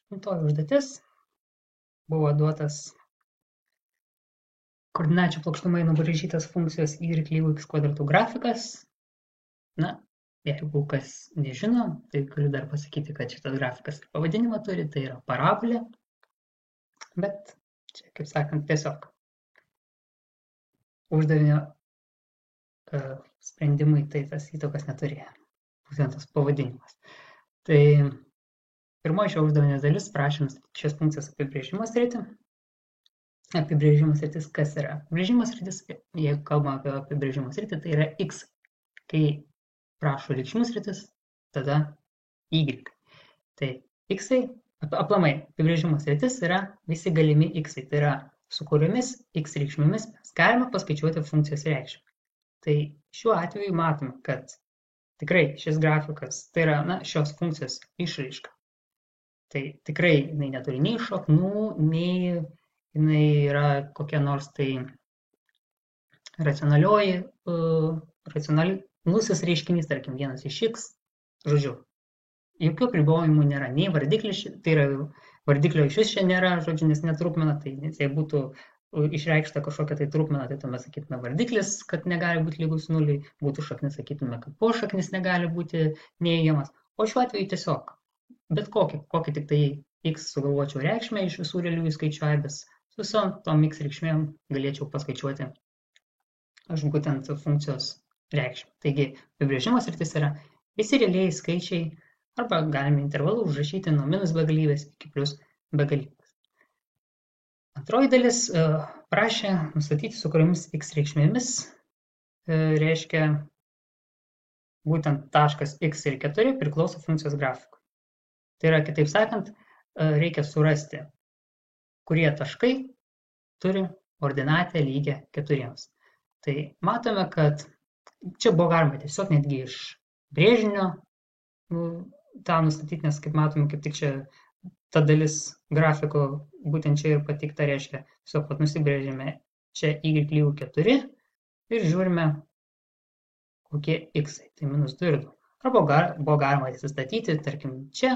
Antroji užduotis buvo duotas koordinačių plokštumai nubraižytas funkcijos y lygu x kvadratu grafikas. Na, jeigu kas nežino, tai galiu dar pasakyti, kad šitas grafikas pavadinimą turi, tai yra parabolė. Bet čia, kaip sakant, tiesiog uždavinio sprendimui tai tas įtakos neturėjo. Būtent tas pavadinimas. Tai pirmoji šio uždavinio dalis prašymas šios funkcijos apibrėžimo sritį. Apibrėžimo sritis kas yra? Apibrėžimo sritis, jeigu kalbame apie apibrėžimo sritį, tai yra x. Kai prašo reikšmių sritis, tada y. Tai x-ai, aplamai, apibrėžimo sritis yra visi galimi x-ai. Tai yra, su kuriomis x reikšmėmis mes galime paskaičiuoti funkcijos reikšmę. Tai šiuo atveju matome, kad tikrai šis grafikas, tai yra šios funkcijos išraiška. Tai tikrai jinai neturi nei šaknų, nei jinai yra kokia nors tai racionalusis reiškinys, tarkim, vienas iš x, žodžiu. Jokių apribojimų nėra, nei vardiklis, tai yra vardiklio iš vis čia nėra, žodžiu, nes netrukmena, tai jei būtų išreikšta kažkokia tai trukmena, tai tuomet sakytume vardiklis, kad negali būti lygus nuliui, būtų šaknis, sakytume, kad pošaknis negali būti neįgiamas, o šiuo atveju tiesiog bet kokį tik tai x sugalvočiau reikšmę iš visų realiųjų skaičių aibės, su visom tom x reikšmėm galėčiau paskaičiuoti aš būtent funkcijos reikšmę. Taigi, apibrėžimo sritis yra visi realiai skaičiai, arba galime intervalų užrašyti nuo minus begalybės iki plius begalybės. Antroji dalis prašė nustatyti, su kuriomis x reikšmėmis reiškia būtent taškas x ir 4 priklauso funkcijos grafikui. Tai yra, kitaip sakant, reikia surasti, kurie taškai turi ordinatę lygią 4. Tai matome, kad čia buvo galima tiesiog netgi iš brėžinio tą nustatyti, nes kaip matome, kaip tik čia ta dalis grafiko būtent čia ir pateikta, reiškia, tiesiog pat nusibrėžėme čia y lygu 4 ir žiūrime, kokie x, tai minus 2 ir 2. Arba buvo galima įsistatyti, tarkim, čia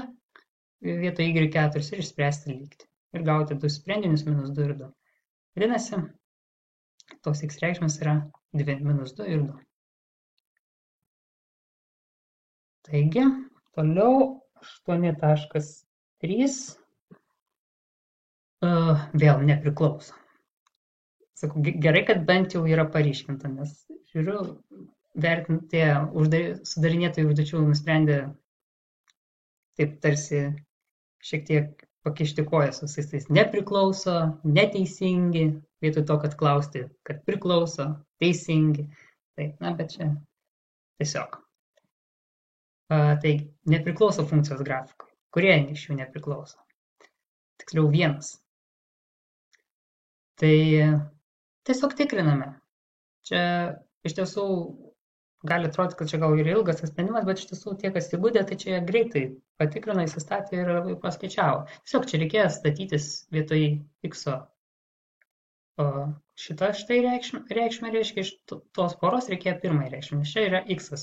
vietoj y4 ir išspręsti lygtį. Ir gauti du sprendinius minus 2 ir 2. Vadinasi, tos x reikšmės yra 2, minus 2 ir 2. Taigi, toliau 8.3 vėl nepriklauso. Sakau, gerai, kad bent jau yra paryškinta, nes žiūriu, vertinti sudarinėtojų užduočių nusprendė taip tarsi šiek tiek pakišti kojas su visais nepriklauso, neteisingi, vietoj to, kad klausti, kad priklauso, teisingi. Taip, bet čia tiesiog. Tai nepriklauso funkcijos grafikui. Kurie iš jų nepriklauso? Tiksliau vienas. Tai tiesiog tikriname. Čia iš tiesų gali atrodyti, kad čia gal ir ilgas sprendimas, bet iš tiesų tie, kas įgudė, tai čia greitai patikrino, įsistatė ir paskaičiavo. Tiesiog čia reikėjo statytis vietoj x-o šitą štai reikšmę, reiškia, iš tos poros reikėjo pirmąjį reikšmę, nes čia yra x-as.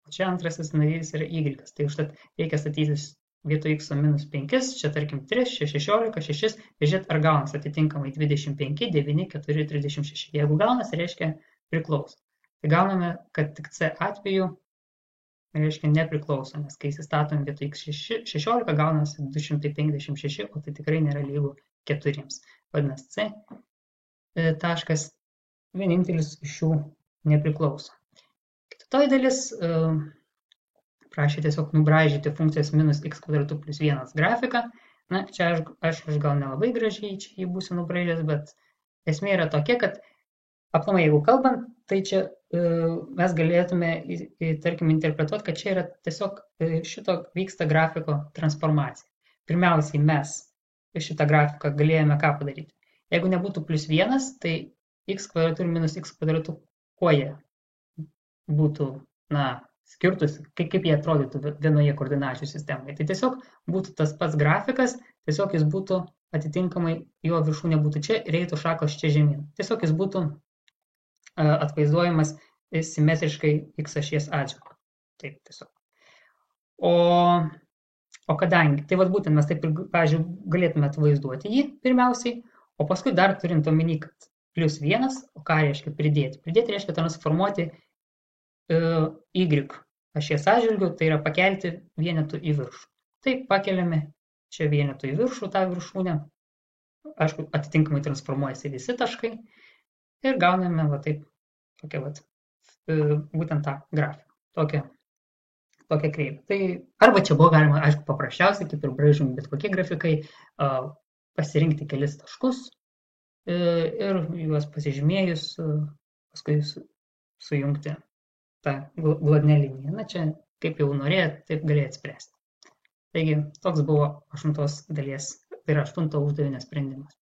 O čia antrasis narys yra y-as. Tai užtat reikia statytis vietoj x-o minus 5, čia tarkim 3, 16, 6, žiūrėt, ar gaunas atitinkamai 25, 9, 4, 36. Jeigu gaunas, reiškia priklauso. Tai gauname, kad tik C atveju reiškia nepriklauso, nes kai įsistatom vietoj x16, gaunasi 256, o tai tikrai nėra lygu 4. Vadinasi, C taškas vienintelis iš šių nepriklauso. Kitoji dalis prašė tiesiog nubraižyti funkcijos minus x kvadratu plus 1 grafiką. Čia aš gal nelabai gražiai čia jį būsiu nubraižęs, bet esmė yra tokia, kad aplamai, jeigu kalbant, tai čia mes galėtume, tarkim, interpretuoti, kad čia yra tiesiog šito vyksta grafiko transformacija. Pirmiausiai mes šitą grafiką galėjome ką padaryti. Jeigu nebūtų plus 1, tai x kvadratu ir minus x kvadratu, kuo jie būtų, skirtusi, kaip jie atrodytų vienoje koordinačių sistemoje. Tai tiesiog būtų tas pats grafikas, tiesiog jis būtų atitinkamai, jo viršūnė būtų čia ir eitų šakos čia žemyn. Tiesiog jis būtų atvaizduojamas simetriškai x ašies atžvilgiu. Taip, tiesiog. O O kadangi, tai vat būtent mes taip, pavyzdžiui, galėtume atvaizduoti jį pirmiausiai, o paskui dar turint omeny, kad +1, o ką reiškia pridėti? Pridėti reiškia transformuoti y ašies atžvilgiu, tai yra pakelti vienetų į viršų. Tai pakeliame čia vienetų į viršų tą viršūnę, aišku, atitinkamai transformuojasi visi taškai ir gauname va taip, tokia vat, būtent tą grafiką, tokią kreivę. Tai arba čia buvo galima, aišku, paprasčiausiai, kaip ir braižomi bet kokie grafikai, pasirinkti kelis taškus ir juos pasižymėjus, paskui sujungti tą glotnią liniją. Na čia, kaip jau norėjot, taip galėjot spręsti. Taigi, toks buvo 8 dalies, tai yra 8 uždavinio sprendimas.